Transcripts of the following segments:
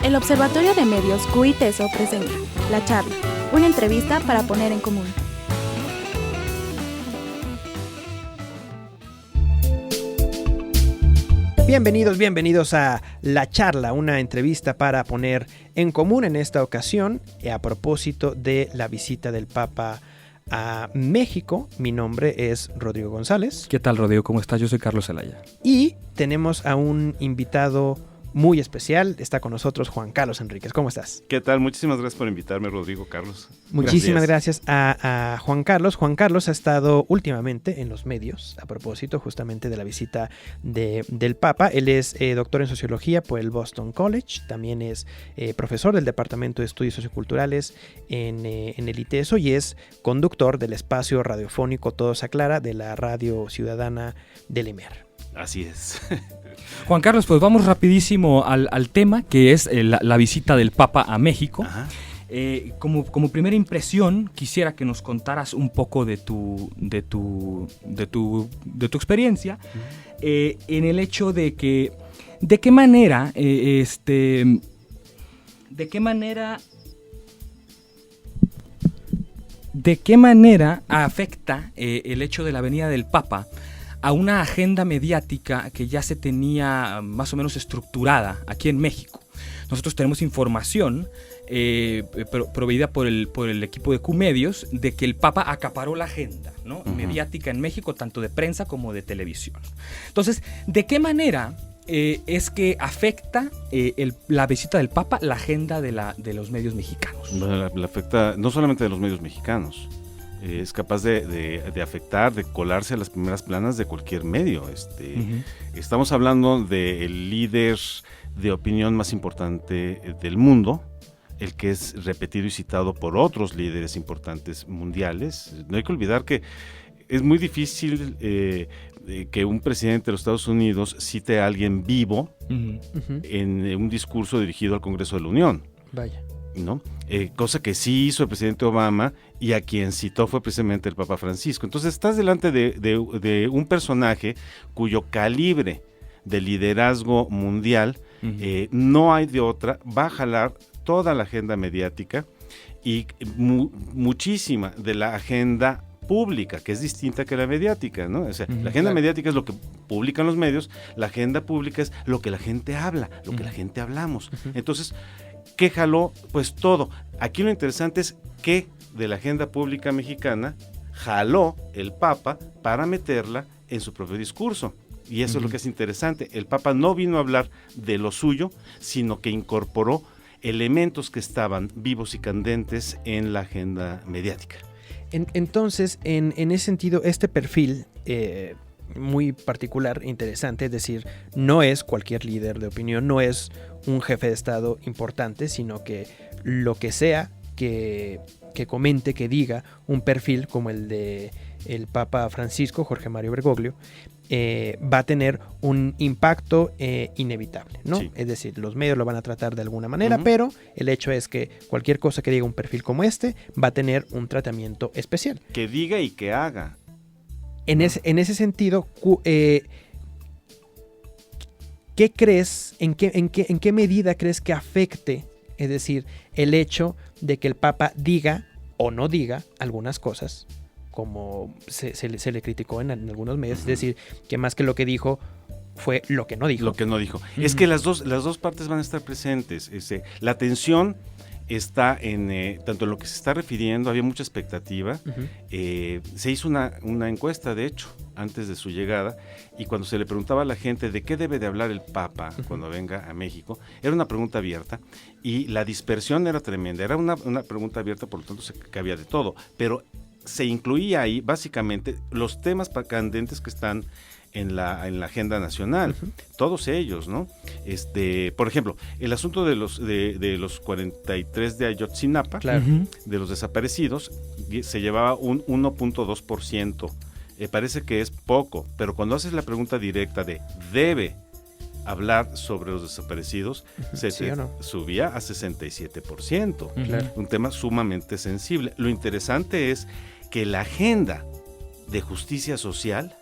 El Observatorio de Medios CUITESO presenta La Charla, una entrevista para poner en común. Bienvenidos a La Charla, una entrevista para poner en común en esta ocasión a propósito de la visita del Papa a México. Mi nombre es Rodrigo González. ¿Qué tal, Rodrigo? ¿Cómo estás? Yo soy Carlos Zelaya. Y tenemos a un invitado muy especial. Está con nosotros Juan Carlos Enríquez. ¿Cómo estás? ¿Qué tal? Muchísimas gracias por invitarme, Rodrigo, Carlos. Muchísimas gracias a Juan Carlos. Juan Carlos ha estado últimamente en los medios a propósito justamente de la visita del Papa. Él es doctor en Sociología por el Boston College. También es profesor del Departamento de Estudios Socioculturales en el ITESO y es conductor del espacio radiofónico Todo se aclara de la Radio Ciudadana del EMER. Así es. Juan Carlos, pues vamos rapidísimo al tema, que es la visita del Papa a México. Como primera impresión, quisiera que nos contaras un poco de tu experiencia, en el hecho de que de qué manera afecta el hecho de la venida del Papa a una agenda mediática que ya se tenía más o menos estructurada aquí en México. Nosotros tenemos información proveída por el equipo de Q-Medios de que el Papa acaparó la agenda, ¿no? Mediática en México, tanto de prensa como de televisión. Entonces, ¿de qué manera es que afecta la visita del Papa la agenda de los medios mexicanos? La afecta no solamente de los medios mexicanos. Es capaz de afectar, de colarse a las primeras planas de cualquier medio. Estamos hablando del líder de opinión más importante del mundo, el que es repetido y citado por otros líderes importantes mundiales. No hay que olvidar que es muy difícil que un presidente de los Estados Unidos cite a alguien vivo en un discurso dirigido al Congreso de la Unión. Vaya. ¿No? Cosa que sí hizo el presidente Obama y a quien citó fue precisamente el Papa Francisco. Entonces estás delante de un personaje cuyo calibre de liderazgo mundial no hay de otra, va a jalar toda la agenda mediática y muchísima de la agenda pública, que es distinta que la mediática, ¿no? O sea, la agenda mediática es lo que publican los medios, la agenda pública es lo que la gente habla, lo que la gente hablamos. Entonces, ¿qué jaló? Pues todo. Aquí lo interesante es qué de la agenda pública mexicana jaló el Papa para meterla en su propio discurso. Y eso es lo que es interesante. El Papa no vino a hablar de lo suyo, sino que incorporó elementos que estaban vivos y candentes en la agenda mediática. Entonces, en ese sentido, este perfil muy particular, interesante, es decir, no es cualquier líder de opinión, no es un jefe de Estado importante, sino que lo que sea que comente, que diga, un perfil como el de el Papa Francisco, Jorge Mario Bergoglio, va a tener un impacto inevitable, ¿no? Sí. Es decir, los medios lo van a tratar de alguna manera, pero el hecho es que cualquier cosa que diga un perfil como este va a tener un tratamiento especial. Que diga y que haga. En ese sentido, ¿qué crees, en qué medida crees que afecte, es decir, el hecho de que el Papa diga o no diga algunas cosas, como se le criticó en algunos medios, es decir, que más que lo que dijo fue lo que no dijo? Lo que no dijo. Es que las dos partes van a estar presentes. La tensión está tanto en lo que se está refiriendo, había mucha expectativa. Se hizo una encuesta, de hecho, antes de su llegada, y cuando se le preguntaba a la gente de qué debe de hablar el Papa cuando venga a México, era una pregunta abierta y la dispersión era tremenda. Era una pregunta abierta, por lo tanto se cabía de todo, pero se incluía ahí básicamente los temas candentes que están en la agenda nacional, todos ellos, ¿no? Por ejemplo, el asunto de los 43 de Ayotzinapa, de los desaparecidos, se llevaba un 1.2%. Parece que es poco, pero cuando haces la pregunta directa de ¿debe hablar sobre los desaparecidos? ¿Sí o no? Subía a 67%. Un tema sumamente sensible. Lo interesante es que la agenda de justicia social,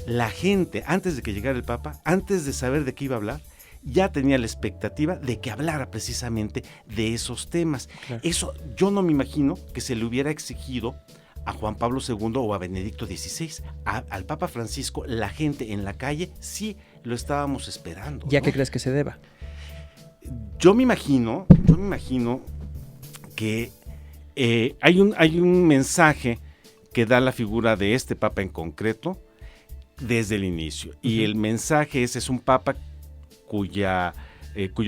la gente, antes de que llegara el Papa, antes de saber de qué iba a hablar, ya tenía la expectativa de que hablara precisamente de esos temas. Claro. Eso yo no me imagino que se le hubiera exigido a Juan Pablo II o a Benedicto XVI. Al Papa Francisco, la gente en la calle sí lo estábamos esperando. ¿Ya ¿no? qué crees que se deba? Yo me imagino que hay un mensaje que da la figura de este Papa en concreto desde el inicio. Y el mensaje es un Papa cuyo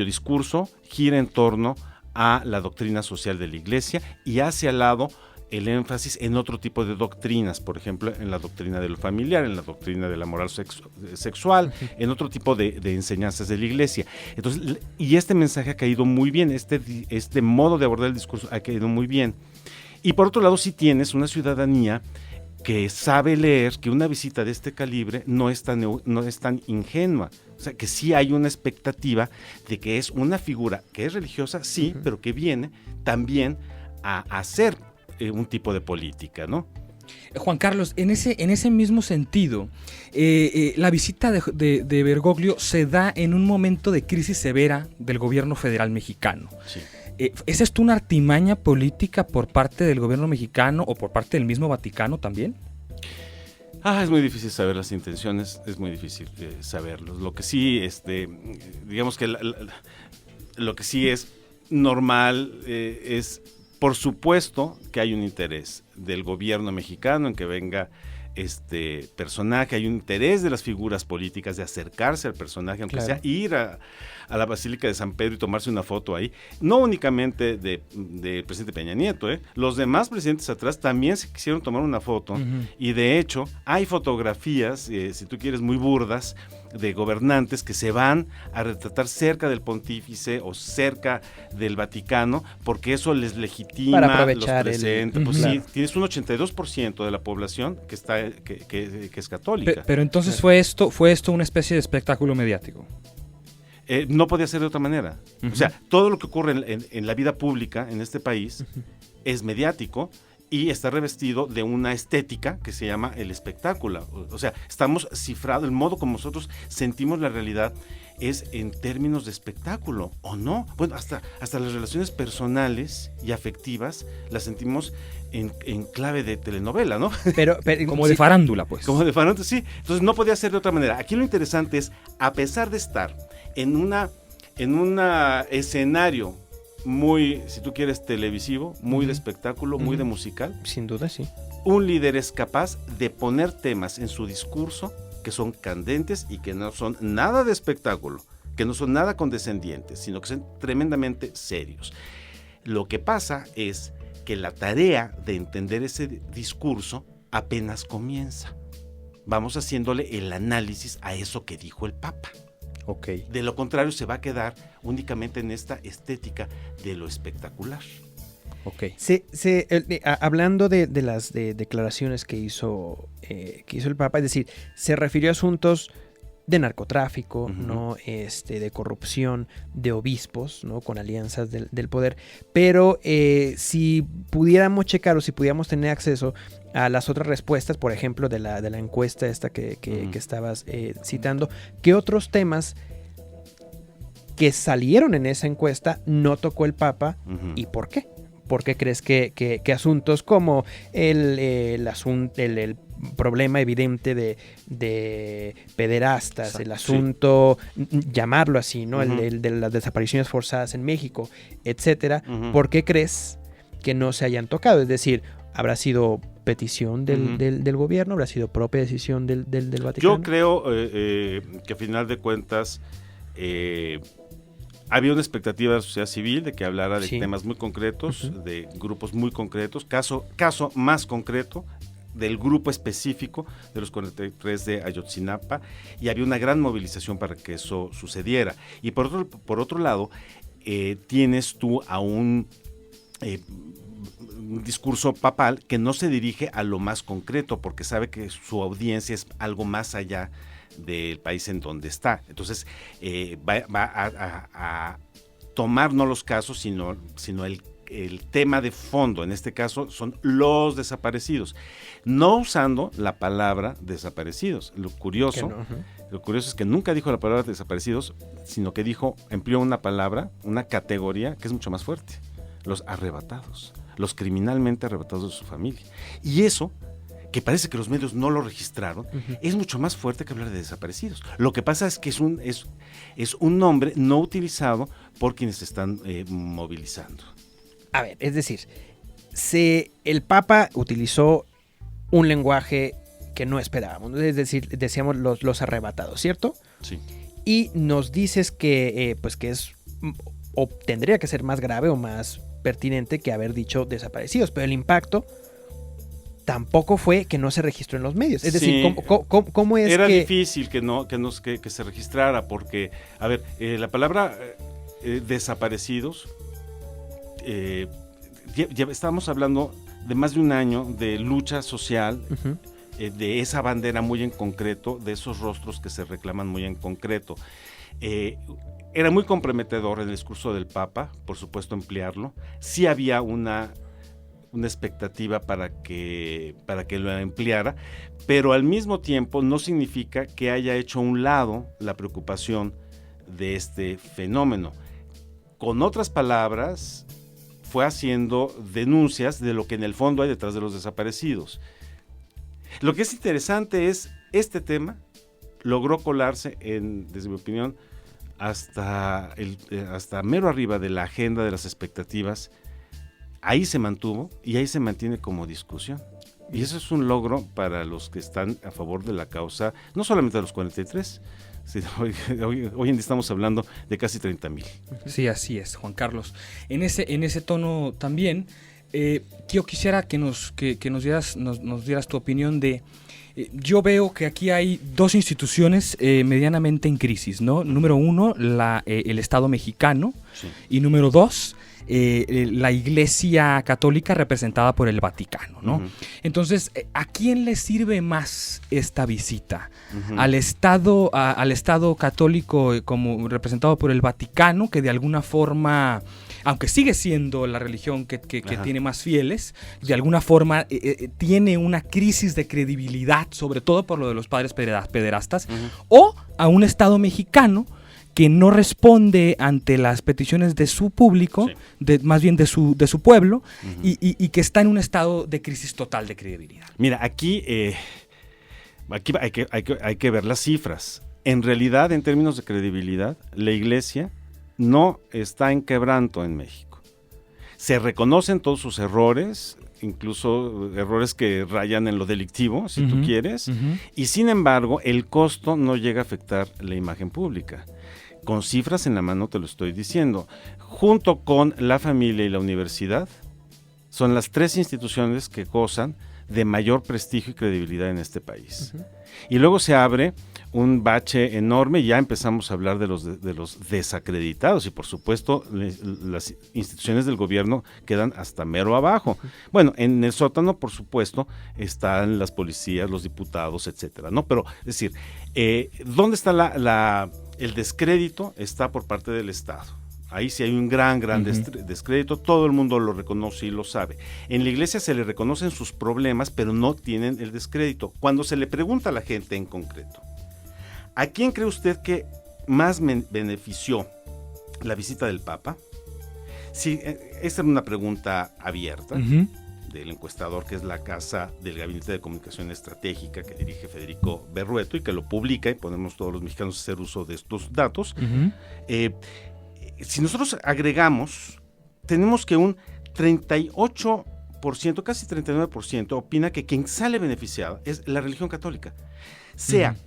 discurso gira en torno a la doctrina social de la Iglesia y hace al lado el énfasis en otro tipo de doctrinas, por ejemplo, en la doctrina de lo familiar, en la doctrina de la moral sexual, en otro tipo de enseñanzas de la Iglesia. Entonces, y este mensaje ha caído muy bien, este modo de abordar el discurso ha caído muy bien. Y por otro lado, sí tienes una ciudadanía que sabe leer que una visita de este calibre no es tan ingenua. O sea, que sí hay una expectativa de que es una figura que es religiosa, sí, pero que viene también a hacer un tipo de política, ¿no? Juan Carlos, en ese mismo sentido, la visita de Bergoglio se da en un momento de crisis severa del gobierno federal mexicano. Sí. ¿Es esto una artimaña política por parte del gobierno mexicano o por parte del mismo Vaticano también? Es muy difícil saber las intenciones, es muy difícil saberlo. Lo que sí, digamos que lo que sí es normal es, por supuesto, que hay un interés del gobierno mexicano en que venga este personaje, hay un interés de las figuras políticas de acercarse al personaje, aunque sea ir a la Basílica de San Pedro y tomarse una foto ahí, no únicamente del presidente Peña Nieto, los demás presidentes atrás también se quisieron tomar una foto, y de hecho hay fotografías, si tú quieres, muy burdas, de gobernantes que se van a retratar cerca del pontífice o cerca del Vaticano, porque eso les legitima, para aprovechar los presenta. Pues claro. sí, tienes un 82% de la población que es católica. Pero entonces fue esto una especie de espectáculo mediático. No podía ser de otra manera. O sea, todo lo que ocurre en la vida pública en este país es mediático y está revestido de una estética que se llama el espectáculo. O sea, estamos cifrados, el modo como nosotros sentimos la realidad es en términos de espectáculo, ¿o no? Bueno, hasta las relaciones personales y afectivas las sentimos en clave de telenovela, ¿no? Pero Como de farándula, pues. Como de farándula, sí. Entonces no podía ser de otra manera. Aquí lo interesante es, a pesar de estar en un escenario muy, si tú quieres, televisivo, muy de espectáculo, muy de musical, sin duda, sí. un líder es capaz de poner temas en su discurso que son candentes y que no son nada de espectáculo, que no son nada condescendientes, sino que son tremendamente serios. Lo que pasa es que la tarea de entender ese discurso apenas comienza. Vamos haciéndole el análisis a eso que dijo el Papa. Okay. De lo contrario, se va a quedar únicamente en esta estética de lo espectacular. Okay. Hablando de las declaraciones que hizo el Papa, es decir, se refirió a asuntos de narcotráfico, ¿no? De corrupción, de obispos, ¿no? Con alianzas del poder, pero si pudiéramos checar o si pudiéramos tener acceso a las otras respuestas, por ejemplo, de la encuesta esta que estabas citando, ¿qué otros temas que salieron en esa encuesta no tocó el Papa y por qué? ¿Por qué crees que asuntos como el problema evidente de pederastas, exacto, el asunto, llamarlo así, ¿no? El de las desapariciones forzadas en México, etcétera, ¿por qué crees que no se hayan tocado? Es decir, ¿habrá sido petición del gobierno? ¿Habrá sido propia decisión del Vaticano? Yo creo que a final de cuentas había una expectativa de la sociedad civil de que hablara de temas muy concretos, de grupos muy concretos, caso más concreto del grupo específico de los 43 de Ayotzinapa, y había una gran movilización para que eso sucediera. Y por otro lado, tienes tú a un discurso papal que no se dirige a lo más concreto, porque sabe que su audiencia es algo más allá del país en donde está. Entonces va a tomar no los casos, sino el tema de fondo, en este caso, son los desaparecidos, no usando la palabra desaparecidos. Lo curioso es que nunca dijo la palabra desaparecidos, sino que empleó una palabra, una categoría que es mucho más fuerte: los arrebatados, los criminalmente arrebatados de su familia. Y eso, que parece que los medios no lo registraron, es mucho más fuerte que hablar de desaparecidos. Lo que pasa es que es un nombre no utilizado por quienes se están movilizando. A ver, es decir, el Papa utilizó un lenguaje que no esperábamos, es decir, decíamos los arrebatados, ¿cierto? Sí. Y nos dices que pues que es, o tendría que ser más grave o más pertinente que haber dicho desaparecidos, pero el impacto tampoco fue que no se registró en los medios. Es decir, ¿cómo es Era que...? difícil que se registrara porque, a ver, la palabra desaparecidos, estábamos hablando de más de un año de lucha social, de esa bandera muy en concreto, de esos rostros que se reclaman muy en concreto. Era muy comprometedor el discurso del Papa, por supuesto emplearlo. Sí había una expectativa para que lo empleara, pero al mismo tiempo no significa que haya hecho a un lado la preocupación de este fenómeno. Con otras palabras, fue haciendo denuncias de lo que en el fondo hay detrás de los desaparecidos. Lo que es interesante es, este tema logró colarse, desde mi opinión, hasta mero arriba de la agenda de las expectativas. Ahí se mantuvo y ahí se mantiene como discusión. Y eso es un logro para los que están a favor de la causa, no solamente de los 43, sino hoy en día estamos hablando de casi 30,000. Sí, así es, Juan Carlos. En ese tono también, yo quisiera que nos dieras tu opinión de... yo veo que aquí hay dos instituciones medianamente en crisis, ¿no? Número uno, el Estado mexicano, sí. Y número dos, la Iglesia Católica representada por el Vaticano, ¿no? Uh-huh. Entonces, ¿a quién le sirve más esta visita? Uh-huh. ¿Al Estado Católico como representado por el Vaticano, que de alguna forma, aunque sigue siendo la religión que tiene más fieles, de alguna forma tiene una crisis de credibilidad, sobre todo por lo de los padres pederastas, uh-huh. O a un Estado mexicano que no responde ante las peticiones de su público, sí. Más bien de su pueblo, uh-huh. y que está en un estado de crisis total de credibilidad? Mira, aquí hay que ver las cifras. En realidad, en términos de credibilidad, la Iglesia no está en quebranto en México. Se reconocen todos sus errores, incluso errores que rayan en lo delictivo, si uh-huh. tú quieres, uh-huh. Y sin embargo, el costo no llega a afectar la imagen pública. Con cifras en la mano te lo estoy diciendo. Junto con la familia y la universidad, son las tres instituciones que gozan de mayor prestigio y credibilidad en este país. Uh-huh. Y luego se abre un bache enorme, ya empezamos a hablar de los desacreditados, y por supuesto las instituciones del gobierno quedan hasta mero abajo. Uh-huh. Bueno, en el sótano, por supuesto, están las policías, los diputados, etcétera, ¿no? Pero, es decir, ¿dónde está el descrédito? Está por parte del Estado. Ahí sí hay un gran uh-huh. descrédito, todo el mundo lo reconoce y lo sabe. En la Iglesia se le reconocen sus problemas, pero no tienen el descrédito. Cuando se le pregunta a la gente en concreto, ¿a quién cree usted que más benefició la visita del Papa? Sí, esta es una pregunta abierta uh-huh. del encuestador, que es la Casa del Gabinete de Comunicación Estratégica, que dirige Federico Berrueto y que lo publica, y podemos todos los mexicanos hacer uso de estos datos. Uh-huh. Si nosotros agregamos, tenemos que un 38%, casi 39%, opina que quien sale beneficiado es la religión católica, sea uh-huh.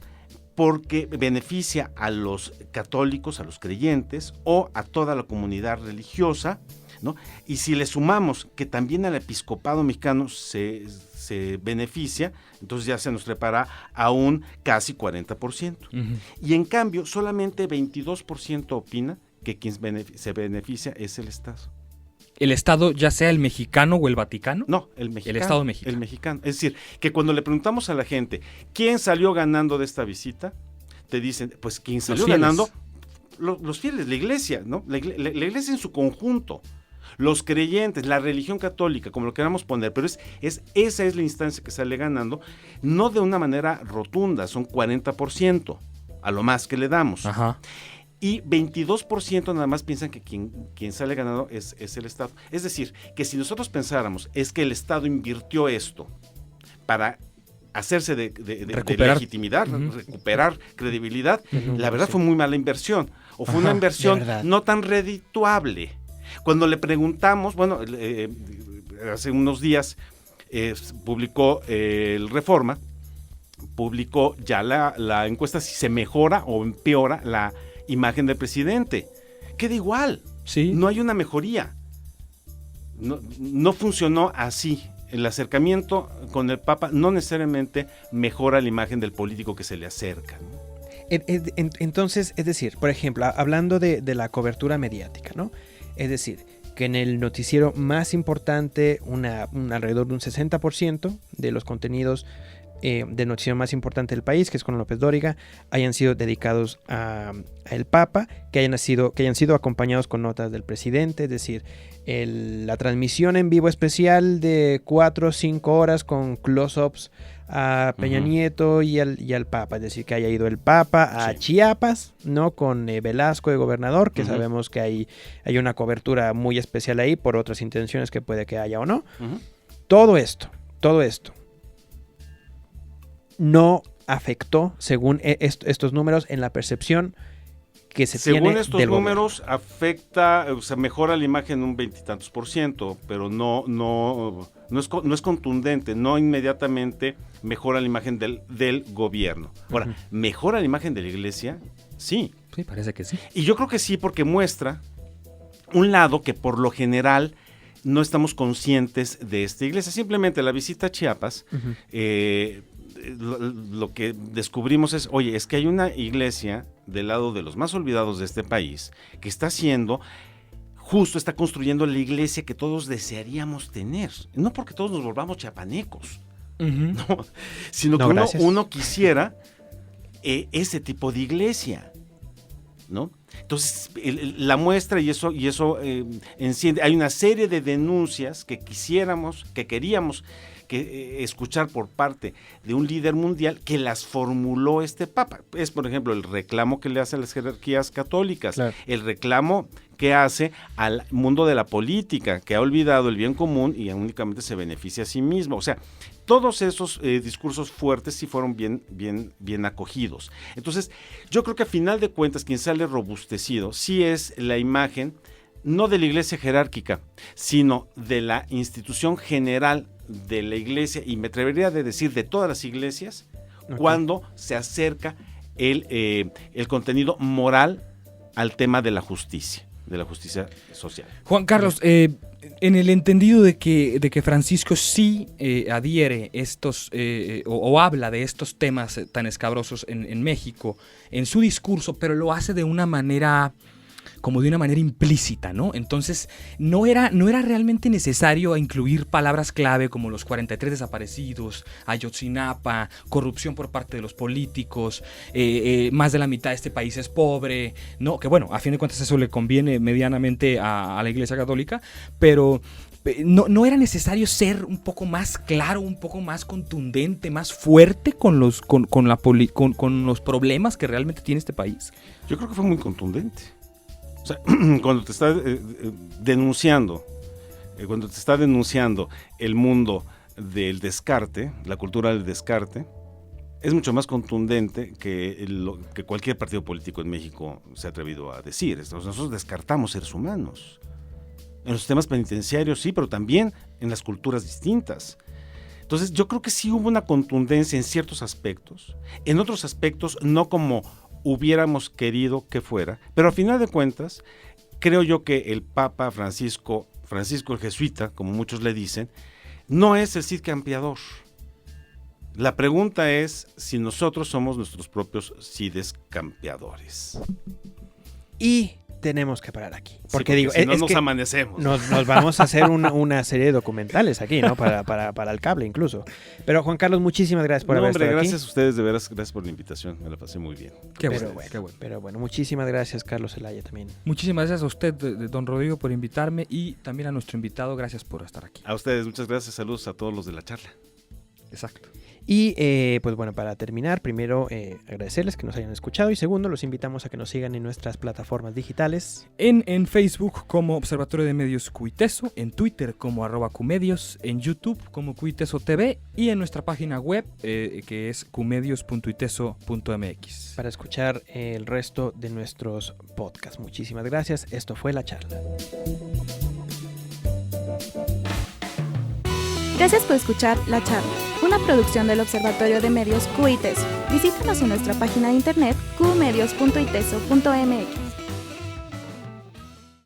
porque beneficia a los católicos, a los creyentes, o a toda la comunidad religiosa, ¿no? Y si le sumamos que también al episcopado mexicano se beneficia, entonces ya se nos prepara a un casi 40%. Uh-huh. Y en cambio, solamente 22% opina que quien se beneficia es el Estado. ¿El Estado, ya sea el mexicano o el Vaticano? No, el mexicano. El Estado mexicano. El mexicano. Es decir, que cuando le preguntamos a la gente quién salió ganando de esta visita, te dicen, pues quien salió ganando, los fieles, la Iglesia, ¿no? La Iglesia en su conjunto. Los creyentes, la religión católica, como lo queramos poner, pero esa es la instancia que sale ganando, no de una manera rotunda, son 40% a lo más que le damos. Ajá. Y 22% nada más piensan que quien sale ganando es el Estado. Es decir, que si nosotros pensáramos es que el Estado invirtió esto para hacerse de legitimidad, recuperar credibilidad, la verdad fue muy mala inversión, o fue una inversión no tan redituable. Cuando le preguntamos, bueno, hace unos días publicó el Reforma, publicó ya la encuesta si se mejora o empeora la imagen del presidente. Queda igual, sí. No hay una mejoría. No funcionó así. El acercamiento con el Papa no necesariamente mejora la imagen del político que se le acerca, ¿no? Entonces, es decir, por ejemplo, hablando de la cobertura mediática, ¿no? Es decir, que en el noticiero más importante, alrededor de un 60% de los contenidos del noticiero más importante del país, que es con López Dóriga, hayan sido dedicados a el Papa, que hayan sido acompañados con notas del presidente, es decir, la transmisión en vivo especial de 4 o 5 horas con close-ups a Peña Nieto y al Papa, es decir, que haya ido el Papa a Chiapas, ¿no? Con Velasco de gobernador, que sabemos que hay una cobertura muy especial ahí por otras intenciones que puede que haya o no. Todo esto no afectó, según estos números, en la percepción que se tiene del Según estos números, afecta, o sea, mejora la imagen un 20 y tantos %, pero no es contundente, no inmediatamente mejora la imagen del gobierno. Ahora, ¿mejora la imagen de la iglesia? Sí. Sí, parece que sí. Y yo creo que sí, porque muestra un lado que por lo general no estamos conscientes de esta iglesia. Simplemente la visita a Chiapas, lo que descubrimos es, oye, es que hay una iglesia del lado de los más olvidados de este país que está construyendo la iglesia que todos desearíamos tener. No porque todos nos volvamos chiapanecos, no, sino que uno quisiera ese tipo de iglesia, ¿no? Entonces, la muestra y eso enciende. Hay una serie de denuncias que queríamos escuchar por parte de un líder mundial que las formuló este Papa. Es, por ejemplo, el reclamo que le hace a las jerarquías católicas, claro, el reclamo que hace al mundo de la política, que ha olvidado el bien común y únicamente se beneficia a sí mismo. O sea, todos esos discursos fuertes sí fueron bien acogidos. Entonces, yo creo que a final de cuentas quien sale robustecido sí es la imagen, no de la iglesia jerárquica, sino de la institución general de la iglesia, y me atrevería a decir de todas las iglesias, cuando se acerca el contenido moral al tema de la justicia social. Juan Carlos, en el entendido de que Francisco sí adhiere estos o habla de estos temas tan escabrosos en México en su discurso, pero lo hace de una manera implícita, ¿no? Entonces, no era realmente necesario incluir palabras clave como los 43 desaparecidos, Ayotzinapa, corrupción por parte de los políticos, más de la mitad de este país es pobre, ¿no? Que bueno, a fin de cuentas eso le conviene medianamente a la Iglesia Católica, pero no era necesario ser un poco más claro, un poco más contundente, más fuerte con los problemas que realmente tiene este país. Yo creo que fue muy contundente. O sea, cuando te está denunciando el mundo del descarte, la cultura del descarte, es mucho más contundente que cualquier partido político en México se ha atrevido a decir. Nosotros descartamos seres humanos. En los temas penitenciarios sí, pero también en las culturas distintas. Entonces yo creo que sí hubo una contundencia en ciertos aspectos, en otros aspectos no como hubiéramos querido que fuera, pero a final de cuentas, creo yo que el Papa Francisco el Jesuita, como muchos le dicen, no es el Cid campeador. La pregunta es si nosotros somos nuestros propios Cides campeadores. Y tenemos que parar aquí. Sí, Porque digo, si no es nos que amanecemos. nos vamos a hacer una serie de documentales aquí, ¿no? Para el cable incluso. Pero Juan Carlos, muchísimas gracias por No, haber hombre, estado gracias a ustedes, de veras, gracias por la invitación. Me la pasé muy bien. Qué Pero bueno, bueno. qué bueno. Pero bueno, muchísimas gracias, Carlos Zelaya, también. Muchísimas gracias a usted, don Rodrigo, por invitarme y también a nuestro invitado, gracias por estar aquí. A ustedes, muchas gracias. Saludos a todos los de la charla. Exacto. Y pues bueno, para terminar, primero agradecerles que nos hayan escuchado y segundo, los invitamos a que nos sigan en nuestras plataformas digitales. En Facebook como Observatorio de Medios Cuiteso, en Twitter como @cumedios, en YouTube como Cuiteso TV y en nuestra página web que es cumedios.iteso.mx. Para escuchar el resto de nuestros podcasts. Muchísimas gracias. Esto fue La Charla. Gracias por escuchar La Charla, una producción del Observatorio de Medios QITESO. Visítanos en nuestra página de internet qmedios.iteso.mx.